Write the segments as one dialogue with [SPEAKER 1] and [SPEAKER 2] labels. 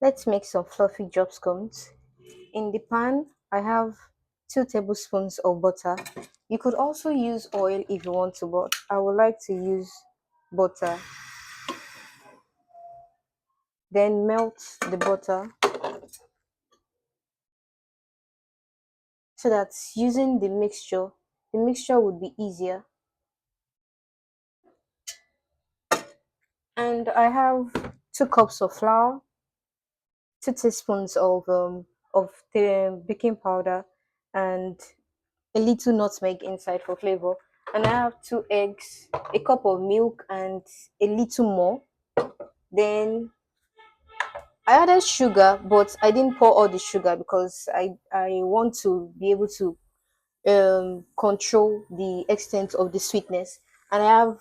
[SPEAKER 1] Let's make some fluffy drop scones. In the pan, I have 2 tablespoons of butter. You could also use oil if you want to, but I would like to use butter. Then melt the butter so that using the mixture would be easier. And I have 2 cups of flour, 2 teaspoons of the baking powder, and a little nutmeg inside for flavor. And I have 2 eggs, a cup of milk, and a little more. Then I added sugar, but I didn't pour all the sugar because I want to be able to control the extent of the sweetness. And I have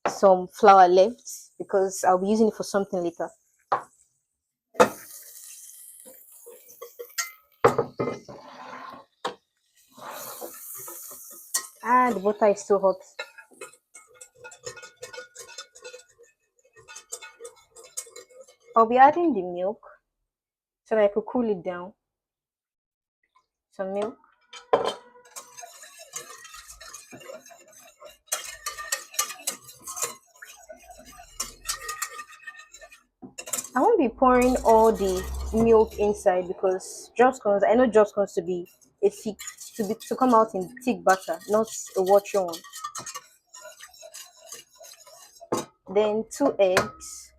[SPEAKER 1] some flour left because I'll be using it for something later. Ah, the butter is still hot. I'll be adding the milk so that I could cool it down. Some milk. I won't be pouring all the milk inside because I know drop scones to be a thick to come out in thick butter, not a watery one. Then 2 eggs,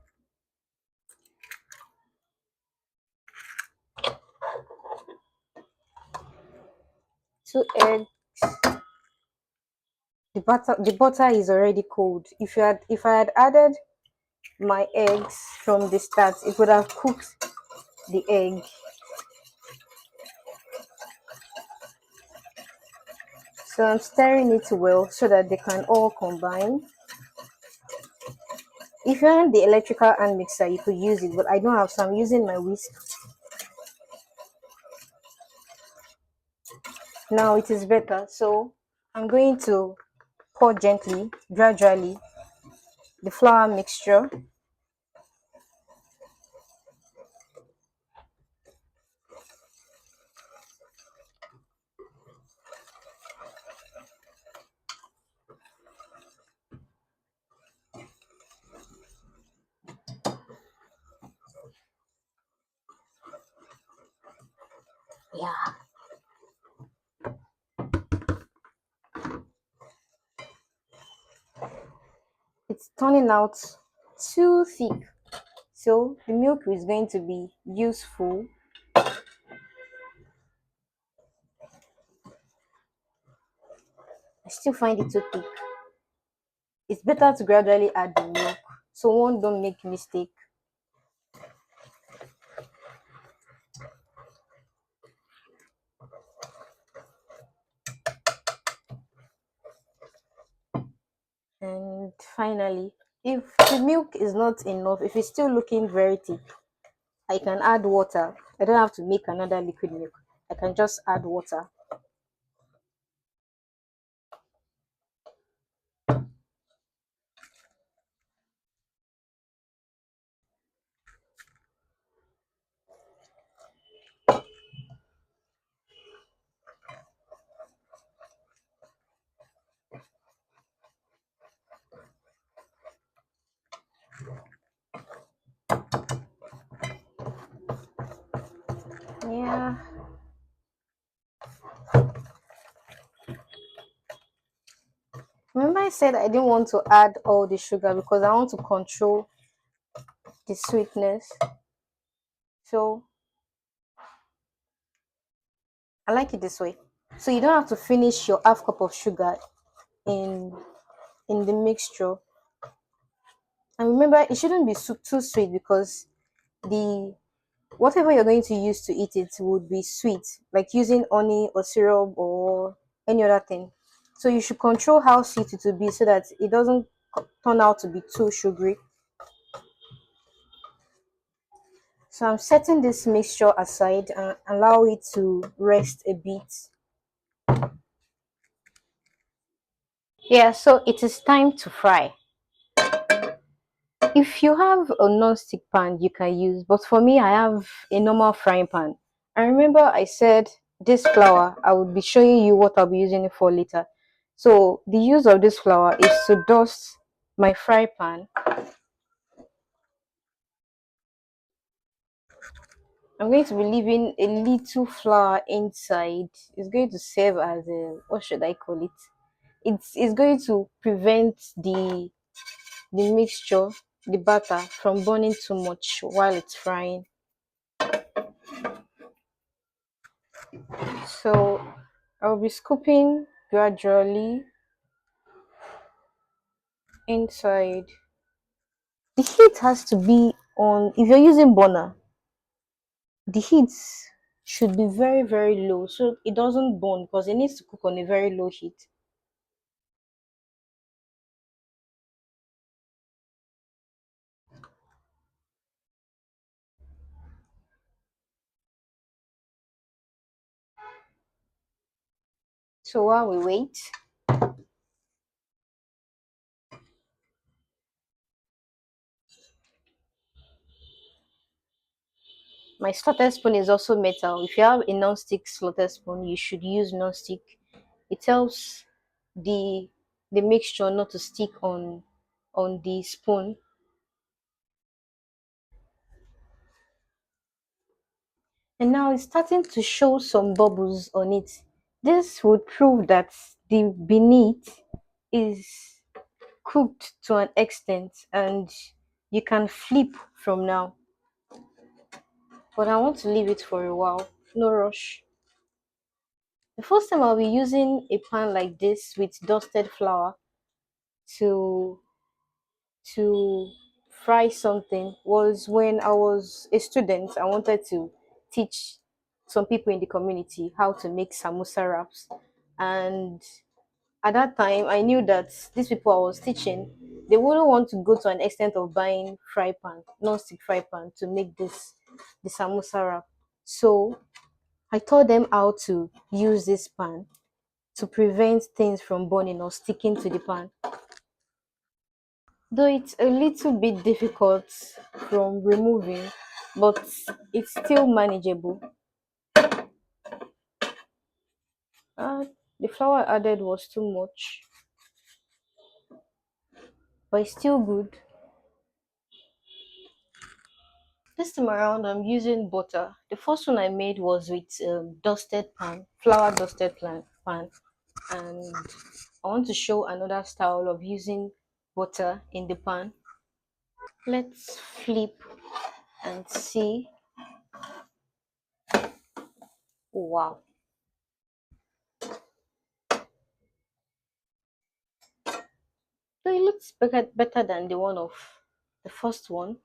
[SPEAKER 1] 2 eggs. The butter is already cold. If I had added my eggs from the start, it would have cooked the egg. So I'm stirring it well so that they can all combine. If you have the electrical hand mixer, you could use it, but I don't have, so I'm using my whisk. Now it is better, so I'm going to pour gently, gradually, the flour mixture. Yeah, it's turning out too thick, so the milk is going to be useful. I still find it too thick. It's better to gradually add the milk so one don't make mistake. And finally, if the milk is not enough, if it's still looking very thick, I can add water. I don't have to make another liquid milk. I can just add water. Yeah. Remember I said I didn't want to add all the sugar because I want to control the sweetness. So I like it this way. So you don't have to finish your half cup of sugar in in the mixture. And remember, it shouldn't be too sweet because the whatever you're going to use to eat it would be sweet, like using honey or syrup or any other thing. So you should control how sweet it will be so that it doesn't turn out to be too sugary. So I'm setting this mixture aside and allow it to rest a bit. Yeah, so it is time to fry. If you have a non-stick pan, you can use, but for me, I have a normal frying pan. I remember I said this flour, I would be showing you what I'll be using it for later. So the use of this flour is to dust my fry pan. I'm going to be leaving a little flour inside. It's going to serve as a, what should I call it? It's going to prevent the mixture, the batter from burning too much while it's frying. So I'll be scooping gradually inside. The heat has to be on, if you're using burner, the heat should be very, very low so it doesn't burn because it needs to cook on a very low heat. So while we wait, my slotted spoon is also metal. If you have a non-stick slotted spoon, you should use non-stick. It helps the the mixture not to stick on the spoon. And now it's starting to show some bubbles on it. This would prove that the beneath is cooked to an extent and you can flip from now. But I want to leave it for a while. No rush. The first time I'll be using a pan like this with dusted flour to to fry something was when I was a student. I wanted to teach some people in the community how to make samosa wraps. And at that time, I knew that these people I was teaching, they wouldn't want to go to an extent of buying fry pan, non-stick fry pan to make the samosa wrap. So I taught them how to use this pan to prevent things from burning or sticking to the pan. Though it's a little bit difficult from removing, but it's still manageable. The flour added was too much, but it's still good. This time around, I'm using butter. The first one I made was with dusted pan, flour dusted pan, and I want to show another style of using butter in the pan. Let's flip and see. Wow, so it looks better than the one of the first one.